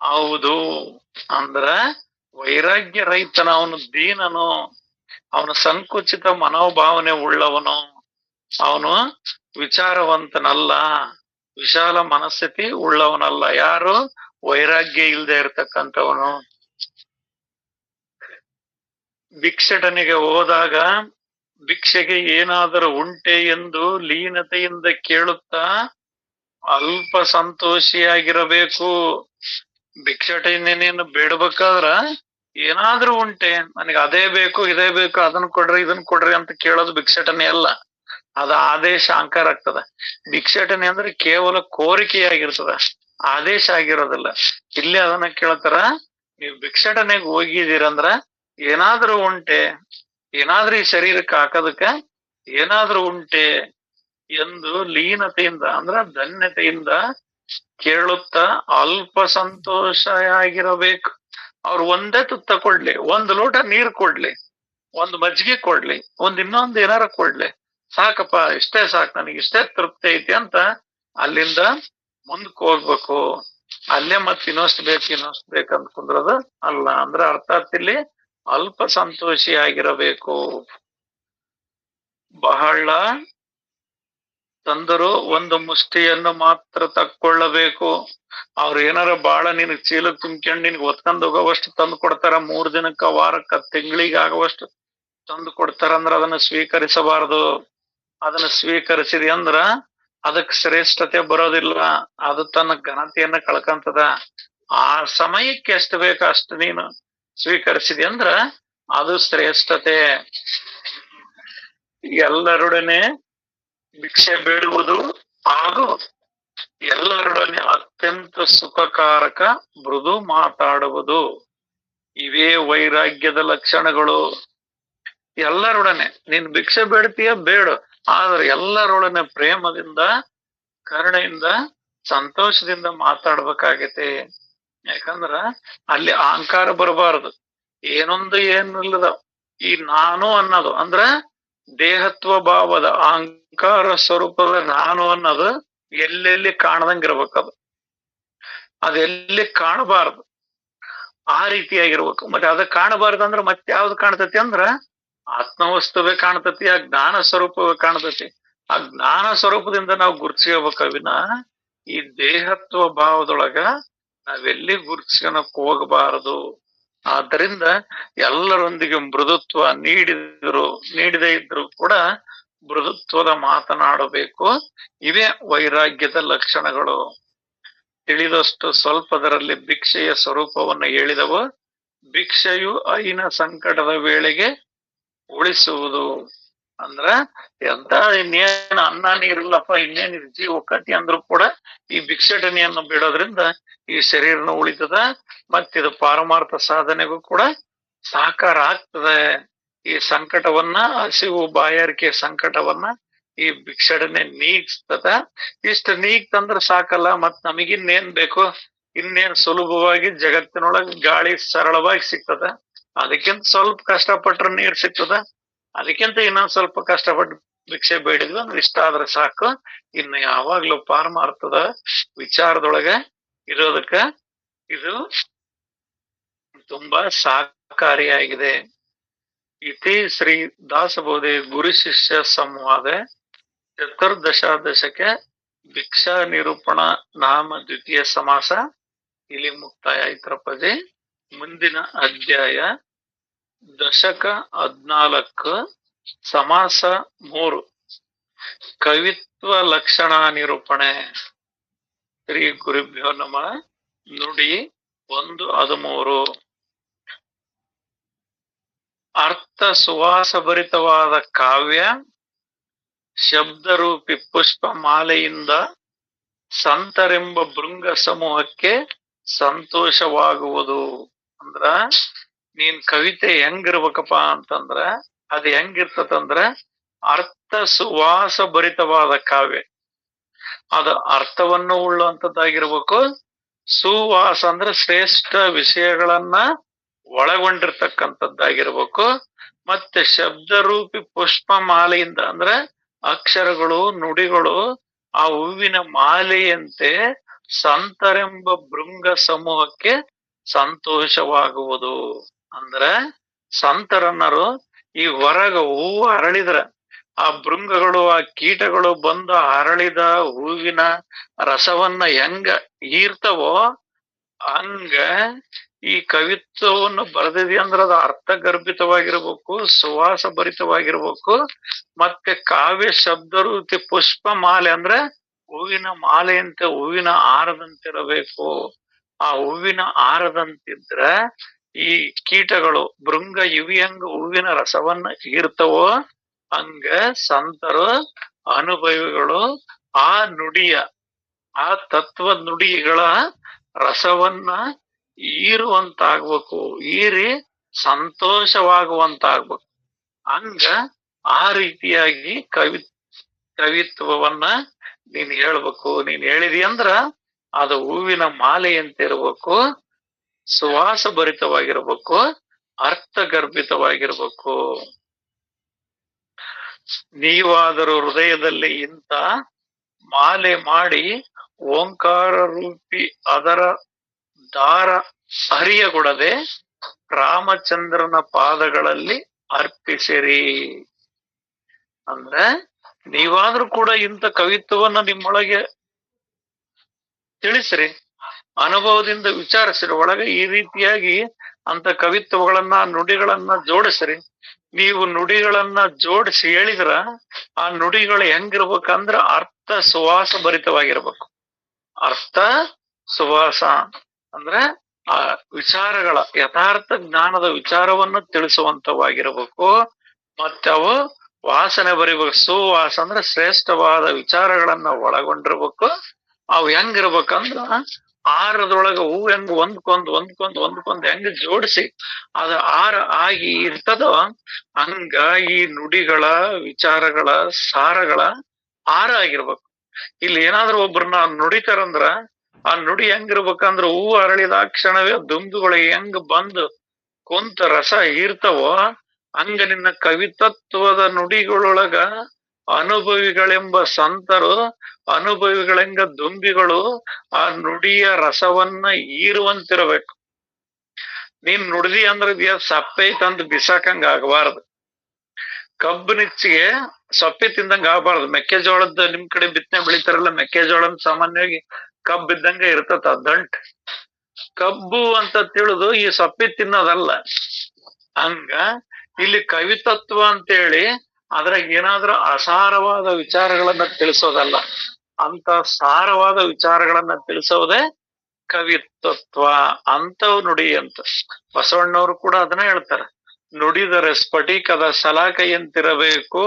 ಹೌದು. ಅಂದ್ರ ವೈರಾಗ್ಯ ರಹಿತನ ಅವನು ದೀನನು, ಅವನು ಸಂಕುಚಿತ ಮನೋಭಾವನೆ ಉಳ್ಳವನು, ಅವನು ವಿಚಾರವಂತನಲ್ಲ, ವಿಶಾಲ ಮನಸ್ಥಿತಿ ಉಳ್ಳವನಲ್ಲ. ಯಾರು? ವೈರಾಗ್ಯ ಇಲ್ಲದೆ ಇರ್ತಕ್ಕಂಥವನು. ಭಿಕ್ಷಟನಿಗೆ ಹೋದಾಗ ಭಿಕ್ಷೆಗೆ ಏನಾದರೂ ಉಂಟೆ ಎಂದು ಲೀನತೆಯಿಂದ ಕೇಳುತ್ತಾ ಅಲ್ಪ ಸಂತೋಷಿಯಾಗಿರಬೇಕು. ಭಿಕ್ಷಟನೇನು ಬೇಡ್ಬೇಕಾದ್ರ ಏನಾದ್ರೂ ಉಂಟೆ, ನನಗೆ ಅದೇ ಬೇಕು ಇದೇ ಬೇಕು ಅದನ್ನ ಕೊಡ್ರಿ ಇದನ್ ಕೊಡ್ರಿ ಅಂತ ಕೇಳೋದು ಭಿಕ್ಷಟನೆ ಅಲ್ಲ. ಅದ ಆದೇಶ ಅಹಂಕಾರ ಆಗ್ತದ. ಭಿಕ್ಷಟನೆ ಅಂದ್ರೆ ಕೇವಲ ಕೋರಿಕೆಯಾಗಿರ್ತದ, ಆದೇಶ ಆಗಿರೋದಿಲ್ಲ. ಇಲ್ಲಿ ಅದನ್ನ ಕೇಳ್ತಾರ, ನೀವು ಭಿಕ್ಷಟನೆಗೆ ಹೋಗಿದ್ದೀರಂದ್ರ ಏನಾದ್ರೂ ಉಂಟೆ, ಏನಾದ್ರೂ ಈ ಶರೀರಕ್ಕೆ ಹಾಕೋದಕ್ಕ ಏನಾದ್ರೂ ಉಂಟೆ ಎಂದು ಲೀನತೆಯಿಂದ ಅಂದ್ರ ಧನ್ಯತೆಯಿಂದ ಕೇಳುತ್ತಾ ಅಲ್ಪ ಸಂತೋಷ ಆಗಿರಬೇಕು. ಅವ್ರು ಒಂದೇ ತುತ್ತ ಕೊಡ್ಲಿ, ಒಂದ್ ಲೋಟ ನೀರ್ ಕೊಡ್ಲಿ, ಒಂದ್ ಮಜ್ಜಿಗೆ ಕೊಡ್ಲಿ, ಇನ್ನೊಂದ್ ಏನಾರ ಕೊಡ್ಲಿ, ಸಾಕಪ್ಪ ಇಷ್ಟೇ ಸಾಕು, ನನಗೆ ಇಷ್ಟೇ ತೃಪ್ತಿ ಐತಿ ಅಂತ ಅಲ್ಲಿಂದ ಮುಂದಕ್ಕೆ ಹೋಗ್ಬೇಕು. ಅಲ್ಲೇ ಮತ್ ಇನ್ನೊಷ್ಟು ಬೇಕಂತ ಕುಂದ್ರದು ಅಲ್ಲ. ಅಂದ್ರ ಅರ್ಥಾತ್ ಇಲ್ಲಿ ಅಲ್ಪ ಸಂತೋಷಿ ಆಗಿರಬೇಕು. ಬಹಳ ತಂದರು ಒಂದು ಮುಷ್ಟಿಯನ್ನು ಮಾತ್ರ ತಕ್ಕೊಳ್ಳಬೇಕು. ಅವ್ರು ಏನಾರ ಬಾಳ ನಿನಗ್ ಚೀಲಕ್ ತುಂಬ್ಕೊಂಡ್ ನಿನ್ಗೆ ಹೊತ್ಕೊಂಡ್ ಹೋಗೋವಷ್ಟು ತಂದು ಕೊಡ್ತಾರ, 3 ದಿನಕ್ಕ ವಾರಕ್ಕ ತಿಂಗಳಿಗೆ ಆಗುವಷ್ಟು ತಂದು ಕೊಡ್ತಾರ ಅಂದ್ರ ಅದನ್ನ ಸ್ವೀಕರಿಸಬಾರದು. ಅದನ್ನ ಸ್ವೀಕರಿಸಿದಿ ಅಂದ್ರ ಅದಕ್ ಶ್ರೇಷ್ಠತೆ ಬರೋದಿಲ್ಲ, ಅದು ತನ್ನ ಘನತೆಯನ್ನ ಕಳ್ಕಂತದ. ಆ ಸಮಯಕ್ಕೆ ಎಷ್ಟು ಬೇಕೋ ಅಷ್ಟು ನೀನು ಸ್ವೀಕರಿಸಿದಿ ಅಂದ್ರ ಅದು ಶ್ರೇಷ್ಠತೆ. ಎಲ್ಲರೊಡನೆ ಭಿಕ್ಷೆ ಬೇಡುವುದು ಹಾಗೂ ಎಲ್ಲರೊಡನೆ ಅತ್ಯಂತ ಸುಖಕಾರಕ ಮೃದು ಮಾತಾಡುವುದು, ಇವೇ ವೈರಾಗ್ಯದ ಲಕ್ಷಣಗಳು. ಎಲ್ಲರೊಡನೆ ನೀನ್ ಭಿಕ್ಷೆ ಬೇಡ್ತೀಯ ಬೇಡು, ಆದ್ರೆ ಎಲ್ಲರೊಡನೆ ಪ್ರೇಮದಿಂದ ಕರುಣೆಯಿಂದ ಸಂತೋಷದಿಂದ ಮಾತಾಡ್ಬೇಕಾಗೈತಿ. ಯಾಕಂದ್ರ ಅಲ್ಲಿ ಅಹಂಕಾರ ಬರಬಾರದು. ಏನಿಲ್ಲದ ಈ ನಾನು ಅನ್ನೋದು ಅಂದ್ರ ದೇಹತ್ವ ಭಾವದ ಅಹಂಕಾರ ಸ್ವರೂಪದ ನಾನು ಅನ್ನೋದು ಎಲ್ಲೆಲ್ಲಿ ಕಾಣದಂಗಿರ್ಬೇಕದು, ಅದೆಲ್ಲಿ ಕಾಣಬಾರದು. ಆ ರೀತಿಯಾಗಿರ್ಬೇಕು. ಮತ್ತೆ ಅದ ಕಾಣಬಾರ್ದಂದ್ರ ಮತ್ತೆ ಯಾವ್ದು ಕಾಣ್ತತಿ ಅಂದ್ರ ಆತ್ಮವಸ್ತುವೇ ಕಾಣ್ತತಿ, ಆ ಜ್ಞಾನ ಸ್ವರೂಪವೇ ಕಾಣ್ತತಿ. ಆ ಜ್ಞಾನ ಸ್ವರೂಪದಿಂದ ನಾವು ಗುರುತಿಸ್ಕೋಬೇಕ ವಿನ ಈ ದೇಹತ್ವ ಭಾವದೊಳಗ ನಾವೆಲ್ಲಿ ಗುರುತಿಸ್ಕೊಳಕ್ ಹೋಗಬಾರದು. ಆದ್ದರಿಂದ ಎಲ್ಲರೊಂದಿಗೆ ಮೃದುತ್ವ ನೀಡದೇ ಇದ್ರು ಕೂಡ ಮೃದುತ್ವದ ಮಾತನಾಡಬೇಕು. ಇವೇ ವೈರಾಗ್ಯದ ಲಕ್ಷಣಗಳು. ತಿಳಿದಷ್ಟು ಸ್ವಲ್ಪದರಲ್ಲಿ ಭಿಕ್ಷೆಯ ಸ್ವರೂಪವನ್ನು ಹೇಳಿದವು. ಭಿಕ್ಷೆಯು ಐನ ಸಂಕಟದ ವೇಳೆಗೆ ಉಳಿಸುವುದು. ಅಂದ್ರ ಎಂತ ಇನ್ನೇನ್ ಅನ್ನ ನೀರಿಲ್ಲಪ್ಪ, ಇನ್ನೇನ್ ಜೀವ ಒಕ್ಕತಿ ಅಂದ್ರು ಕೂಡ ಈ ಭಿಕ್ಷಟನೆಯನ್ನು ಬಿಡೋದ್ರಿಂದ ಈ ಶರೀರನು ಉಳಿತದ, ಮತ್ತಿದು ಪಾರಮಾರ್ಥ ಸಾಧನೆಗೂ ಕೂಡ ಸಹಕಾರ ಆಗ್ತದೆ. ಈ ಸಂಕಟವನ್ನ, ಹಸಿವು ಬಾಯಾರಿಕೆ ಸಂಕಟವನ್ನ ಈ ಭಿಕ್ಷಟನೆ ನೀಗ್ಸ್ತದ. ಇಷ್ಟ ನೀಗ್ತಂದ್ರ ಸಾಕಲ್ಲ, ಮತ್ ನಮಗಿನ್ನೇನ್ ಬೇಕು? ಇನ್ನೇನ್ ಸುಲಭವಾಗಿ ಜಗತ್ತಿನೊಳಗೆ ಗಾಳಿ ಸರಳವಾಗಿ ಸಿಗ್ತದ. ಅದಕ್ಕಿಂತ ಸ್ವಲ್ಪ ಕಷ್ಟಪಟ್ರೆ ನೀರ್ ಸಿಗ್ತದ, ಅದಕ್ಕಿಂತ ಇನ್ನೊಂದ್ ಸ್ವಲ್ಪ ಕಷ್ಟಪಟ್ಟು ಭಿಕ್ಷೆ ಬೇಡಿದ್ವಿ ಅಂದ್ರೆ ಇಷ್ಟ ಆದ್ರೆ ಸಾಕು. ಇನ್ನು ಯಾವಾಗ್ಲೂ ಪಾರಮಾರ್ಥದ ವಿಚಾರದೊಳಗ ಇರೋದಕ್ಕ ಇದು ತುಂಬಾ ಸಹಕಾರಿಯಾಗಿದೆ. ಇತಿ ಶ್ರೀ ದಾಸಬೋಧೆ ಗುರು ಶಿಷ್ಯ ಸಂವಾದ ಚತುರ್ದಶಾದಶಕ್ಕೆ ಭಿಕ್ಷಾ ನಿರೂಪಣ ನಾಮ ದ್ವಿತೀಯ ಸಮಾಸ ಇಲ್ಲಿ ಮುಕ್ತಾಯ ಆಯ್ತರಪ್ಪಾಜಿ. ಮುಂದಿನ ಅಧ್ಯಾಯ ದಶಕ 14 ಸಮಾಸ 3 ಕವಿತ್ವ ಲಕ್ಷಣ ನಿರೂಪಣೆ. ಶ್ರೀ ಗುರುಭ್ಯೋ ನಮಃ. ನುಡಿ 1:13 ಅರ್ಥ ಸುವಾಸಭರಿತವಾದ ಕಾವ್ಯ ಶಬ್ದರೂಪಿ ಪುಷ್ಪ ಮಾಲೆಯಿಂದ ಸಂತರೆಂಬ ಭೃಂಗ ಸಮೂಹಕ್ಕೆ ಸಂತೋಷವಾಗುವುದು. ಅಂದ್ರ ನೀನ್ ಕವಿತೆ ಹೆಂಗಿರ್ಬೇಕಪ್ಪ ಅಂತಂದ್ರ ಅದ್ ಹೆಂಗಿರ್ತದಂದ್ರ ಅರ್ಥ ಸುವಾಸ ಭರಿತವಾದ ಕಾವ್ಯ, ಅದು ಅರ್ಥವನ್ನು ಉಳ್ಳುವಂತದ್ದಾಗಿರ್ಬೇಕು. ಸುವಾಸ ಅಂದ್ರೆ ಶ್ರೇಷ್ಠ ವಿಷಯಗಳನ್ನ ಒಳಗೊಂಡಿರ್ತಕ್ಕಂಥದ್ದಾಗಿರ್ಬೇಕು. ಮತ್ತೆ ಶಬ್ದರೂಪಿ ಪುಷ್ಪ ಮಾಲೆಯಿಂದ ಅಂದ್ರೆ ಅಕ್ಷರಗಳು ನುಡಿಗಳು ಆ ಹೂವಿನ ಮಾಲೆಯಂತೆ ಸಂತರೆಂಬ ಭೃಂಗ ಸಮೂಹಕ್ಕೆ ಸಂತೋಷವಾಗುವುದು. ಅಂದ್ರ ಸಂತರನ್ನರು ಈ ಹೊರಗ ಹೂವು ಅರಳಿದ್ರ ಆ ಭೃಂಗಗಳು ಆ ಕೀಟಗಳು ಬಂದು ಅರಳಿದ ಹೂವಿನ ರಸವನ್ನ ಹೆಂಗ ಹೀರ್ತವೋ ಹಂಗ ಈ ಕವಿತ್ವವನ್ನು ಬರೆದಿದೆ ಅಂದ್ರೆ ಅದು ಅರ್ಥಗರ್ಭಿತವಾಗಿರ್ಬೇಕು, ಸುವಾಸ ಭರಿತವಾಗಿರ್ಬೇಕು. ಮತ್ತೆ ಕಾವ್ಯ ಶಬ್ದರೂಪಿ ಪುಷ್ಪ ಮಾಲೆ ಅಂದ್ರೆ ಹೂವಿನ ಮಾಲೆಯಂತೆ ಹೂವಿನ ಹಾರದಂತಿರಬೇಕು. ಆ ಹೂವಿನ ಹಾರದಂತಿದ್ರ ಈ ಕೀಟಗಳು ಭೃಂಗ ಇವಿ ಹಂಗ ಹೂವಿನ ರಸವನ್ನ ಹೀರ್ತವೋ ಹಂಗ ಸಂತರು ಅನುಭವಿಗಳು ಆ ನುಡಿಯ ಆ ತತ್ವ ನುಡಿಗಳ ರಸವನ್ನ ಹೀರುವಂತಾಗ್ಬೇಕು, ಹೀರಿ ಸಂತೋಷವಾಗುವಂತಾಗ್ಬೇಕು. ಹಂಗ ಆ ರೀತಿಯಾಗಿ ಕವಿತ್ವವನ್ನ ನೀನ್ ಹೇಳ್ಬೇಕು. ನೀನ್ ಹೇಳಿದಿ ಅಂದ್ರ ಅದು ಹೂವಿನ ಮಾಲೆಯಂತಿರ್ಬೇಕು, ಸುವಾಸ ಭರಿತವಾಗಿರ್ಬೇಕು, ಅರ್ಥಗರ್ಭಿತವಾಗಿರ್ಬೇಕು. ನೀವಾದರೂ ಹೃದಯದಲ್ಲಿ ಇಂಥ ಮಾಲೆ ಮಾಡಿ ಓಂಕಾರ ರೂಪಿ ಅದರ ದಾರ ಹರಿಯಗೊಡದೆ ರಾಮಚಂದ್ರನ ಪಾದಗಳಲ್ಲಿ ಅರ್ಪಿಸಿರಿ. ಅಂದ್ರೆ ನೀವಾದ್ರೂ ಕೂಡ ಇಂಥ ಕವಿತ್ವವನ್ನ ನಿಮ್ಮೊಳಗೆ ತಿಳಿಸ್ರಿ, ಅನುಭವದಿಂದ ವಿಚಾರಿಸ್ರಿ. ಒಳಗೆ ಈ ರೀತಿಯಾಗಿ ಅಂತ ಕವಿತ್ವಗಳನ್ನ ನುಡಿಗಳನ್ನ ಜೋಡಿಸ್ರಿ. ನೀವು ನುಡಿಗಳನ್ನ ಜೋಡಿಸಿ ಹೇಳಿದ್ರ ಆ ನುಡಿಗಳು ಹೆಂಗಿರ್ಬೇಕಂದ್ರ ಅರ್ಥ ಸುವಾಸ ಭರಿತವಾಗಿರ್ಬೇಕು. ಅರ್ಥ ಸುವಾಸ ಅಂದ್ರೆ ಆ ವಿಚಾರಗಳ ಯಥಾರ್ಥ ಜ್ಞಾನದ ವಿಚಾರವನ್ನು ತಿಳಿಸುವಂತವಾಗಿರ್ಬೇಕು. ಮತ್ತೆ ಅವು ವಾಸನೆ ಬರಿಬೇಕು. ಸುವಾಸ ಅಂದ್ರೆ ಶ್ರೇಷ್ಠವಾದ ವಿಚಾರಗಳನ್ನ ಒಳಗೊಂಡಿರ್ಬೇಕು. ಅವು ಹೆಂಗಿರ್ಬೇಕಂದ್ರ ಆರದೊಳಗ ಹೂ ಹೆಂಗ್ ಒಂದ್ಕೊಂದ್ ಹೆಂಗ್ ಜೋಡಿಸಿ ಅದ ಆರ ಆಗಿ ಇರ್ತದೋ ಹಂಗ ಈ ನುಡಿಗಳ ವಿಚಾರಗಳ ಸಾರಗಳ ಆರ ಆಗಿರ್ಬೇಕು. ಇಲ್ಲಿ ಏನಾದ್ರೂ ಒಬ್ರನ್ನ ನುಡಿತಾರಂದ್ರ ಆ ನುಡಿ ಹೆಂಗಿರ್ಬೇಕಂದ್ರ ಹೂ ಅರಳಿದ ಕ್ಷಣವೇ ದುಂದುಗಳು ಹೆಂಗ್ ಬಂದು ಕುಂತ ರಸ ಹೀರ್ತವೋ ಹಂಗ ನಿನ್ನ ಕವಿತತ್ವದ ನುಡಿಗಳೊಳಗ ಅನುಭವಿಗಳೆಂಬ ಸಂತರು ಅನುಭವಿಗಳೆಂಗ ದುಂಬಿಗಳು ಆ ನುಡಿಯ ರಸವನ್ನ ಹೀರುವಂತಿರಬೇಕು. ನೀನ್ ನುಡ್ದಿ ಅಂದ್ರೆ ಸಪ್ಪೆ ತಂದು ಬಿಸಾಕಂಗ ಆಗಬಾರ್ದು. ಕಬ್ಬು ನಿಚ್ಚಿಗೆ ಸೊಪ್ಪೆ ತಿಂದಂಗ ಆಗಬಾರ್ದು. ಮೆಕ್ಕೆಜೋಳದ ನಿಮ್ ಕಡೆ ಬಿತ್ತನೆ ಬೆಳಿತಾರಲ್ಲ, ಮೆಕ್ಕೆಜೋಳ ಸಾಮಾನ್ಯವಾಗಿ ಕಬ್ಬು ಇದ್ದಂಗ ಇರ್ತತ ದಂಟ್. ಕಬ್ಬು ಅಂತ ತಿಳಿದು ಈ ಸೊಪ್ಪೆ ತಿನ್ನೋದಲ್ಲ. ಹಂಗ ಇಲ್ಲಿ ಕವಿತತ್ವ ಅಂತೇಳಿ ಅದ್ರಾಗ ಏನಾದ್ರೂ ಅಸಾರವಾದ ವಿಚಾರಗಳನ್ನ ತಿಳಿಸೋದಲ್ಲ, ಅಂತ ಸಾರವಾದ ವಿಚಾರಗಳನ್ನ ತಿಳಿಸೋದೇ ಕವಿತತ್ವ. ಅಂತವ್ ನುಡಿ ಅಂತ ಬಸವಣ್ಣವರು ಕೂಡ ಅದನ್ನ ಹೇಳ್ತಾರೆ. ನುಡಿದರೆ ಸ್ಫಟಿಕದ ಸಲಾಕೆಯಂತಿರಬೇಕು,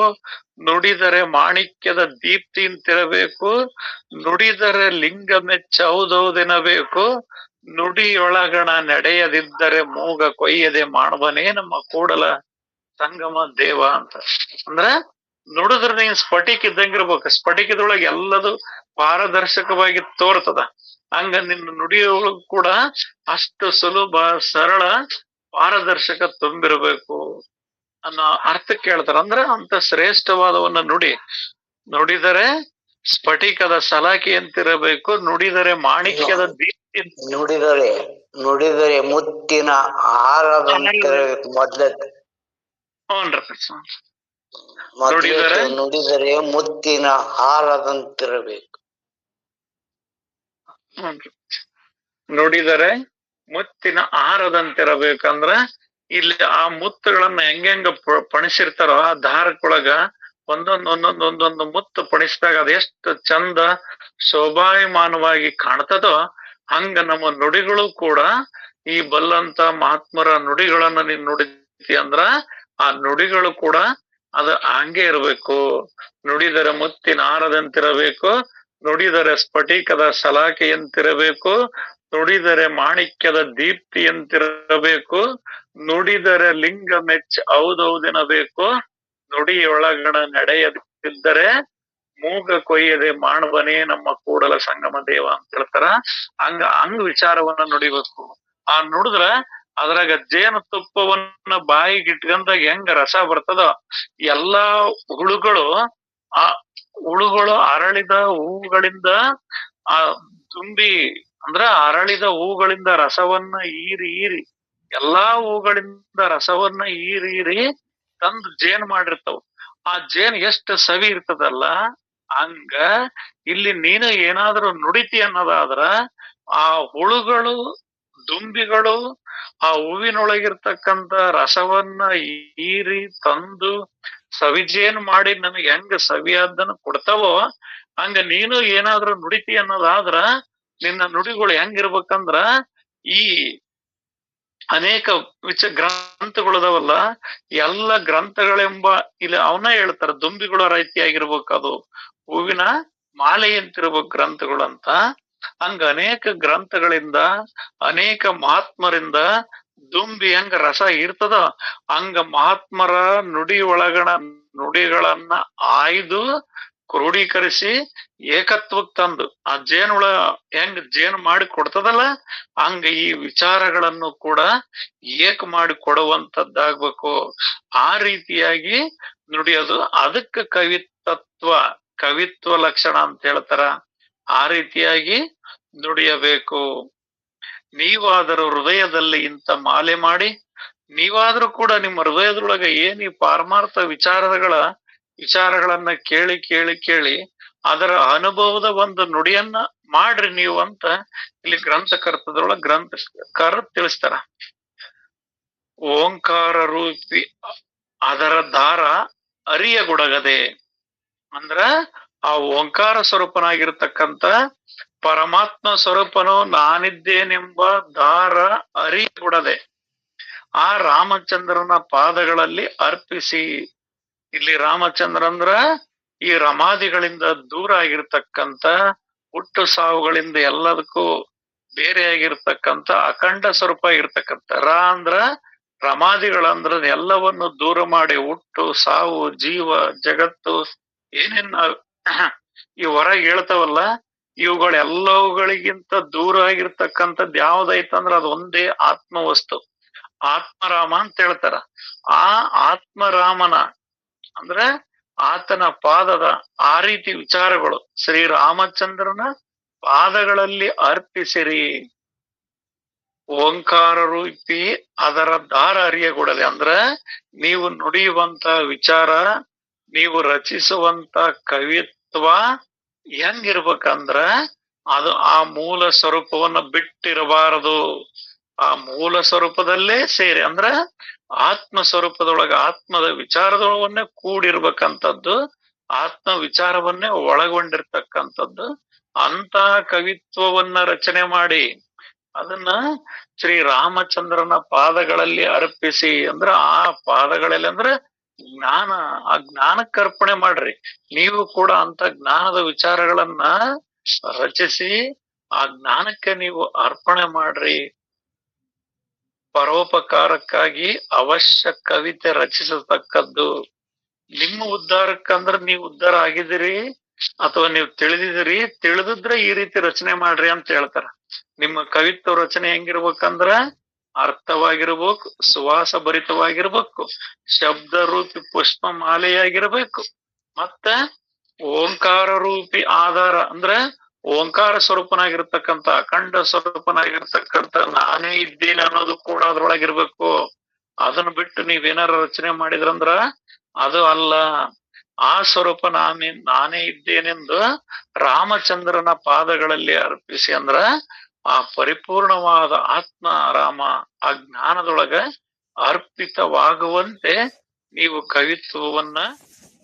ನುಡಿದರೆ ಮಾಣಿಕ್ಯದ ದೀಪ್ತಿಯಂತಿರಬೇಕು, ನುಡಿದರೆ ಲಿಂಗ ಮೆಚ್ಚ ಹೌದೌದೆನಬೇಕು, ನುಡಿಯೊಳಗಣ ನಡೆಯದಿದ್ದರೆ ಮೂಗ ಕೊಯ್ಯದೆ ಮಾಡುವನೇ ನಮ್ಮ ಕೂಡಲ ಸಂಗಮ ದೇವ ಅಂತ. ಅಂದ್ರ ನುಡಿದ್ರೆ ನೀನ್ ಸ್ಫಟಿಕ ಇದ್ದಂಗಿರ್ಬೇಕು. ಸ್ಫಟಿಕದೊಳಗೆ ಎಲ್ಲದು ಪಾರದರ್ಶಕವಾಗಿ ತೋರ್ತದ. ಹಂಗ ನಿನ್ನ ನುಡಿಯೊಳಗ್ ಕೂಡ ಅಷ್ಟು ಸುಲಭ ಸರಳ ಪಾರದರ್ಶಕ ತುಂಬಿರ್ಬೇಕು ಅನ್ನೋ ಅರ್ಥಕ್ಕೆ ಹೇಳ್ತಾರ. ಅಂದ್ರೆ ಅಂತ ಶ್ರೇಷ್ಠವಾದವನ್ನ ನುಡಿದರೆ ಸ್ಫಟಿಕದ ಸಲಾಕೆ ಅಂತಿರಬೇಕು, ನುಡಿದರೆ ಮಾಣಿಕ್ಯದ ದೀಪ್ತಿ, ನುಡಿದರೆ ಮುತ್ತಿನ ಹಾರದಂತಿರಬೇಕು. ನುಡಿದರೆ ಮುತ್ತಿನ ಹಾರದಂತಿರಬೇಕು. ನುಡಿದರೆ ಮುತ್ತಿನ ಹಾರದಂತಿರಬೇಕಂದ್ರ ಇಲ್ಲಿ ಆ ಮುತ್ತುಗಳನ್ನ ಹೆಂಗ ಪಣಿಸಿರ್ತಾರೋ ಆ ದಾರಕ್ಕೊಳಗ ಒಂದೊಂದೊಂದೊಂದೊಂದೊಂದು ಮುತ್ತು ಪಣಿಸಿದಾಗ ಅದೆಷ್ಟು ಚಂದ ಶೋಭಾಯಮಾನವಾಗಿ ಕಾಣ್ತದೋ ಹಂಗ ನಮ್ಮ ನುಡಿಗಳು ಕೂಡ ಈ ಬಲ್ಲಂತ ಮಹಾತ್ಮರ ನುಡಿಗಳನ್ನ ನೀನ್ ನುಡಿತಿ ಅಂದ್ರ ಆ ನುಡಿಗಳು ಕೂಡ ಅದು ಹಂಗೆ ಇರ್ಬೇಕು. ನುಡಿದರೆ ಮುತ್ತಿನ ಹಾರದಂತಿರಬೇಕು, ನುಡಿದರೆ ಸ್ಫಟಿಕದ ಸಲಾಕೆಯಂತಿರಬೇಕು, ನುಡಿದರೆ ಮಾಣಿಕ್ಯದ ದೀಪ್ತಿಯಂತಿರಬೇಕು, ನುಡಿದರೆ ಲಿಂಗ ಮೆಚ್ಚ ಹೌದೌದೆನಬೇಕು, ನುಡಿಯೊಳಗಣ ನಡೆಯದಿದ್ದರೆ ಮೂಗ ಕೊಯ್ಯದೆ ಮಾಣವನೇ ನಮ್ಮ ಕೂಡಲ ಸಂಗಮ ದೇವ ಅಂತ ಹೇಳ್ತಾರ. ಹಂಗ ವಿಚಾರವನ್ನ ನುಡಿಬೇಕು. ಆ ನುಡಿದ್ರ ಅದ್ರಾಗ ಜೇನು ತುಪ್ಪವನ್ನ ಬಾಯಿಗೆ ಇಟ್ಕೊಂಡಾಗ ಹೆಂಗ ರಸ ಬರ್ತದೋ ಎಲ್ಲಾ ಹುಳುಗಳು ಅರಳಿದ ಹೂಗಳಿಂದ ಆ ತುಂಬಿ ಅಂದ್ರ ಅರಳಿದ ಹೂಗಳಿಂದ ರಸವನ್ನ ಹೀರಿ ಎಲ್ಲಾ ಹೂಗಳಿಂದ ರಸವನ್ನ ಹೀರಿ ತಂದು ಜೇನ್ ಮಾಡಿರ್ತಾವ. ಆ ಜೇನ್ ಎಷ್ಟು ಸವಿ ಇರ್ತದಲ್ಲ ಹಂಗ ಇಲ್ಲಿ ನೀನು ಏನಾದ್ರೂ ನುಡಿತಿ ಅನ್ನೋದಾದ್ರ ಆ ಹುಳುಗಳು ದುಂಬಿಗಳು ಆ ಹೂವಿನೊಳಗಿರ್ತಕ್ಕಂಥ ರಸವನ್ನ ಹೀರಿ ತಂದು ಸವಿಜೇನ್ ಮಾಡಿ ನಮಗೆ ಹೆಂಗ ಸವಿಯಾದನ್ನು ಕೊಡ್ತಾವೋ ಹಂಗ ನೀನು ಏನಾದ್ರೂ ನುಡಿತಿ ಅನ್ನೋದಾದ್ರ ನಿನ್ನ ನುಡಿಗಳು ಹೆಂಗಿರ್ಬೇಕಂದ್ರ ಈ ಅನೇಕ ಗ್ರಂಥಗಳದಾವಲ್ಲ ಎಲ್ಲ ಗ್ರಂಥಗಳೆಂಬ ಇಲ್ಲಿ ಅವನ್ನ ಹೇಳ್ತಾರ ದುಂಬಿಗಳ ರೀತಿಯಾಗಿರ್ಬೇಕು, ಅದು ಹೂವಿನ ಮಾಲೆಯಂತಿರ್ಬೇಕು ಗ್ರಂಥಗಳು ಅಂತ. ಹಂಗ ಅನೇಕ ಗ್ರಂಥಗಳಿಂದ ಅನೇಕ ಮಹಾತ್ಮರಿಂದ ದುಂಬಿ ಹೆಂಗ ರಸ ಇರ್ತದ ಹಂಗ ಮಹಾತ್ಮರ ನುಡಿ ಒಳಗಣ ನುಡಿಗಳನ್ನ ಆಯ್ದು ಕ್ರೋಢೀಕರಿಸಿ ಏಕತ್ವಕ್ ತಂದು ಆ ಜೇನುಳ ಹೆಂಗ್ ಜೇನು ಮಾಡಿ ಕೊಡ್ತದಲ್ಲ ಹಂಗ ಈ ವಿಚಾರಗಳನ್ನು ಕೂಡ ಏಕ ಮಾಡಿ ಕೊಡುವಂತದ್ದಾಗ್ಬೇಕು. ಆ ರೀತಿಯಾಗಿ ನುಡಿಯೋದು ಅದಕ್ಕೆ ಕವಿತ್ವ ಲಕ್ಷಣ ಅಂತ ಹೇಳ್ತಾರ. ಆ ರೀತಿಯಾಗಿ ನುಡಿಯಬೇಕು. ನೀವಾದರೂ ಹೃದಯದಲ್ಲಿ ಇಂಥ ಮಾಲೆ ಮಾಡಿ, ನೀವಾದ್ರೂ ಕೂಡ ನಿಮ್ಮ ಹೃದಯದೊಳಗ ಏನ್ ಈ ಪಾರಮಾರ್ಥ ವಿಚಾರಗಳನ್ನ ಕೇಳಿ ಅದರ ಅನುಭವದ ಒಂದು ನುಡಿಯನ್ನ ಮಾಡ್ರಿ ನೀವು ಅಂತ ಇಲ್ಲಿ ಗ್ರಂಥಕರ ತಿಳಿಸ್ತಾರ. ಓಂಕಾರ ರೂಪಿ ಅದರ ದಾರ ಅರಿಯಗೊಡಗದೆ ಅಂದ್ರ ಆ ಓಂಕಾರ ಸ್ವರೂಪನಾಗಿರ್ತಕ್ಕಂಥ ಪರಮಾತ್ಮ ಸ್ವರೂಪನು ನಾನಿದ್ದೇನೆಂಬ ದಾರ ಅರಿಯಗೊಡದೆ ಆ ರಾಮಚಂದ್ರನ ಪಾದಗಳಲ್ಲಿ ಅರ್ಪಿಸಿ. ಇಲ್ಲಿ ರಾಮಚಂದ್ರ ಅಂದ್ರ ಈ ರಮಾದಿಗಳಿಂದ ದೂರ ಆಗಿರ್ತಕ್ಕಂಥ ಹುಟ್ಟು ಸಾವುಗಳಿಂದ ಎಲ್ಲದಕ್ಕೂ ಬೇರೆ ಆಗಿರ್ತಕ್ಕಂಥ ಅಖಂಡ ಸ್ವರೂಪ ಆಗಿರ್ತಕ್ಕಂಥ ಅಂದ್ರ ರಮಾದಿಗಳಂದ್ರ ಎಲ್ಲವನ್ನು ದೂರ ಮಾಡಿ ಹುಟ್ಟು ಸಾವು ಜೀವ ಜಗತ್ತು ಏನೇನ್ ಈ ಹೊರಗೆ ಹೇಳ್ತಾವಲ್ಲ ಇವುಗಳೆಲ್ಲವುಗಳಿಗಿಂತ ದೂರ ಆಗಿರ್ತಕ್ಕಂಥದ್ದು ಯಾವ್ದೈತಂದ್ರ ಅದು ಒಂದೇ ಆತ್ಮವಸ್ತು, ಆತ್ಮರಾಮ ಅಂತ ಹೇಳ್ತಾರ. ಆ ಆತ್ಮರಾಮನ ಅಂದ್ರೆ ಆತನ ಪಾದದ ಆ ರೀತಿ ವಿಚಾರಗಳು ಶ್ರೀರಾಮಚಂದ್ರನ ಪಾದಗಳಲ್ಲಿ ಅರ್ಪಿಸಿರಿ. ಓಂಕಾರ ರೂಪಿ ಅದರ ದಾರ ಅರಿಯಗೊಡದೆ ಅಂದ್ರ ನೀವು ನುಡಿಯುವಂತ ವಿಚಾರ, ನೀವು ರಚಿಸುವಂತ ಕವಿತ್ವ ಹೆಂಗಿರ್ಬೇಕಂದ್ರ ಅದು ಆ ಮೂಲ ಸ್ವರೂಪವನ್ನ ಬಿಟ್ಟಿರಬಾರದು. ಆ ಮೂಲ ಸ್ವರೂಪದಲ್ಲೇ ಸೇರಿ ಅಂದ್ರ ಆತ್ಮ ಸ್ವರೂಪದೊಳಗ ಆತ್ಮದ ವಿಚಾರದೊಳಗನ್ನೇ ಕೂಡಿರ್ಬೇಕಂತದ್ದು, ಆತ್ಮ ವಿಚಾರವನ್ನೇ ಒಳಗೊಂಡಿರ್ತಕ್ಕಂಥದ್ದು. ಅಂತ ಕವಿತ್ವವನ್ನ ರಚನೆ ಮಾಡಿ ಅದನ್ನ ಶ್ರೀರಾಮಚಂದ್ರನ ಪಾದಗಳಲ್ಲಿ ಅರ್ಪಿಸಿ ಅಂದ್ರ ಆ ಪಾದಗಳಲ್ಲಿ ಅಂದ್ರ ಜ್ಞಾನ, ಆ ಜ್ಞಾನಕ್ಕೆ ಅರ್ಪಣೆ ಮಾಡ್ರಿ. ನೀವು ಕೂಡ ಅಂತ ಜ್ಞಾನದ ವಿಚಾರಗಳನ್ನ ರಚಿಸಿ ಆ ಜ್ಞಾನಕ್ಕೆ ನೀವು ಅರ್ಪಣೆ ಮಾಡ್ರಿ. ಪರೋಪಕಾರಕ್ಕಾಗಿ ಅವಶ್ಯ ಕವಿತೆ ರಚಿಸತಕ್ಕದ್ದು. ನಿಮ್ಮ ಉದ್ಧಾರಕ್ಕಂದ್ರ ನೀವು ಉದ್ಧಾರ ಆಗಿದ್ದೀರಿ ಅಥವಾ ನೀವು ತಿಳಿದಿದ್ರೆ ಈ ರೀತಿ ರಚನೆ ಮಾಡ್ರಿ ಅಂತ ಹೇಳ್ತಾರ. ನಿಮ್ಮ ಕವಿತ್ವ ರಚನೆ ಹೆಂಗಿರ್ಬೇಕಂದ್ರ ಅರ್ಥವಾಗಿರ್ಬೇಕು, ಸುವಾಸ ಭರಿತವಾಗಿರ್ಬೇಕು, ಶಬ್ದ ರೂಪಿ ಪುಷ್ಪ ಮಾಲೆಯಾಗಿರ್ಬೇಕು, ಮತ್ತ ಓಂಕಾರ ರೂಪಿ ಆಧಾರ ಅಂದ್ರೆ ಓಂಕಾರ ಸ್ವರೂಪನಾಗಿರ್ತಕ್ಕಂಥ ಅಖಂಡ ಸ್ವರೂಪನಾಗಿರ್ತಕ್ಕಂಥ ನಾನೇ ಇದ್ದೇನೆ ಅನ್ನೋದು ಕೂಡ ಅದ್ರೊಳಗಿರ್ಬೇಕು. ಅದನ್ನ ಬಿಟ್ಟು ನೀವೇನಾರ ರಚನೆ ಮಾಡಿದ್ರಂದ್ರ ಅದು ಅಲ್ಲ. ಆ ಸ್ವರೂಪ ನಾನೇ ಇದ್ದೇನೆಂದು ರಾಮಚಂದ್ರನ ಪಾದಗಳಲ್ಲಿ ಅರ್ಪಿಸಿ ಅಂದ್ರ ಆ ಪರಿಪೂರ್ಣವಾದ ಆತ್ಮ ರಾಮ ಆ ಜ್ಞಾನದೊಳಗ ಅರ್ಪಿತವಾಗುವಂತೆ ನೀವು ಕವಿತ್ವವನ್ನ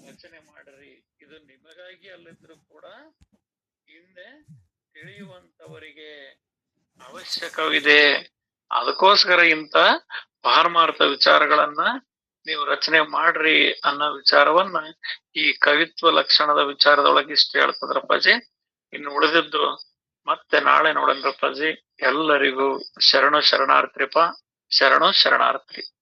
ರಚನೆ ಮಾಡಿರಿ. ಇದು ನಿಮಗಾಗಿ ಅಲ್ಲಿದ್ರು ಕೂಡ ಹಿಂದೆ ತಿಳಿಯುವಂತವರಿಗೆ ಅವಶ್ಯಕವಿದೆ. ಅದಕ್ಕೋಸ್ಕರ ಇಂತ ಪಾರಮಾರ್ಥ ವಿಚಾರಗಳನ್ನ ನೀವು ರಚನೆ ಮಾಡ್ರಿ ಅನ್ನೋ ವಿಚಾರವನ್ನ ಈ ಕವಿತ್ವ ಲಕ್ಷಣದ ವಿಚಾರದೊಳಗೆ ಇಷ್ಟ ಹೇಳ್ತದ್ರಪ್ಪಾಜಿ. ಇನ್ನು ಉಳಿದಿದ್ದು ಮತ್ತೆ ನಾಳೆ ನೋಡನ್ರಪ್ಪಾಜಿ. ಎಲ್ಲರಿಗೂ ಶರಣು ಶರಣಾರ್ಥಿಪ್ಪ. ಶರಣು ಶರಣಾರ್ಥಿ.